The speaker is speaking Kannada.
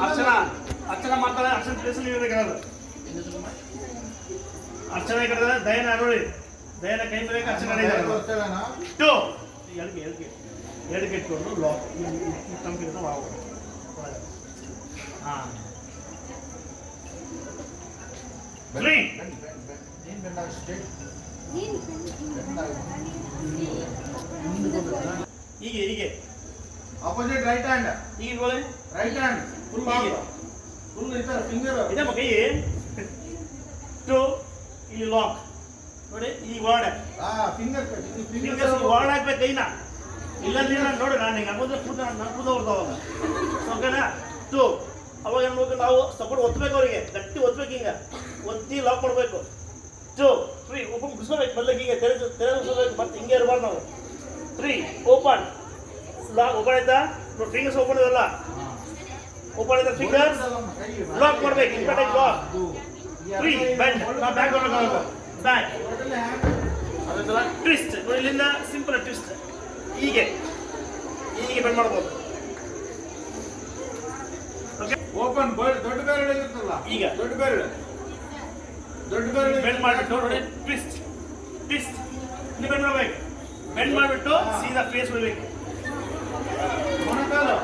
ಅರ್ಚನಾ ಅರ್ಚನಾ ಮಾಡ್ತಾರೆ. ಅರ್ಚನಾ ಪ್ಲೇಸಲ್ಲಿ ಇರಬೇಕಾದ್ರೆ ಅರ್ಚನಾ ಈ ಕಡೆ ದಯನ ನೋಡಿ, ದಯನ ಕೈ ಮೇಲೆ ಅರ್ಚನಾ ಟು ಎರಡು ಇಟ್ಕೊಂಡು ಲಾಕ್ ತಂಪಿನ ಹಾಂ ತ್ರೀ ಹೀಗೆ ಹೀಗೆ ಆಪೋಸಿಟ್ ರೈಟ್ ಹ್ಯಾಂಡ್ ಈಗ ಇಟ್ಕೊಳ್ಳಿ. ರೈಟ್ ಹ್ಯಾಂಡ್ ಫುಲ್ ಫುಲ್ ಈ ತರ ಫಿಂಗರ್ ಇದಮ್ಮ ಕೈ ಟು ಇಲ್ಲಿ ಲಾಕ್ ನೋಡಿ. ಈ ವರ್ಡ್ ಫಿಂಗರ್ ಫಿಂಗರ್ಸ್ ವರ್ಡ್ ಹಾಕ್ಬೇಕು ಕೈನ, ಇಲ್ಲಂದ್ರೆ ನೋಡಿ ನಾನು ಹಿಂಗೆ ಹಾಕೋದ್ರೆ ನಾನು ಕೂದ ಹೊರ್ತಾವಾಗ ಓಕೆನಾ. ಟು ಅವಾಗ ಏನು ಮಾಡ್ಬೇಕು ನಾವು ಸಪೋರ್ಟ್ ಒತ್ತಬೇಕು, ಅವರಿಗೆ ಗಟ್ಟಿ ಒತ್ತಬೇಕು, ಹಿಂಗೆ ಒತ್ತಿ ಲಾಕ್ ಮಾಡಬೇಕು. ಟು ಫ್ರೀ ಓಪನ್ ಬಿಡಿಸ್ಕೋಬೇಕು, ಮೊದಲಿಗೆ ಹೀಗೆ ತೆರೆದು ಮತ್ತೆ ಹಿಂಗೆ ಇರಬಾರ್ದು ನಾವು. ಫ್ರೀ ಓಪನ್ ಲಾಕ್ ಓಪನ್ ಆಯ್ತಾ ನೋಡಿ, ಫಿಂಗರ್ಸ್ ಓಪನ್ ಇದಲ್ಲ, ಓಪನ್ ಆಯ್ತಾ ಫಿಂಗರ್ಸ್ ಲಾಕ್ ಮಾಡ್ಬೇಕು. Important lock. ಫ್ರೀ ಬ್ಯಾಂಡ್ ನಾವು ಬ್ಯಾಕ್ ಮಾಡಬೇಕು, ಬ್ಯಾಕ್ ಅದೆಲ್ಲ ಟ್ವಿಸ್ಟ್ ನೋಡಿ. ಇಲ್ಲಿಂದ ಸಿಂಪಲ್ ಟ್ವಿಸ್ಟ್ ಹೀಗೆ ಹೀಗೆ ಬೆಂಡ್ ಮಾಡ್ಬೋದು. ಓಕೆ ಓಪನ್ ದೊಡ್ಡ ಬೆರಳು ಇರುತ್ತಲ್ಲ, ಈಗ ದೊಡ್ಡ ಬೆರಳು ಬೆಂಡ್ ಮಾಡಿಬಿಟ್ಟು ನೋಡಿ ಟ್ವಿಸ್ಟ್ ಟ್ವಿಸ್ಟ್ ಇಲ್ಲಿ ಬೆಂಡ್ ಮಾಡಬೇಕು. ಬೆಂಡ್ ಮಾಡಿಬಿಟ್ಟು ಸೀದಾ ಫೇಸ್ ಬಿಡಬೇಕು. ಮೊಣಕಾಲು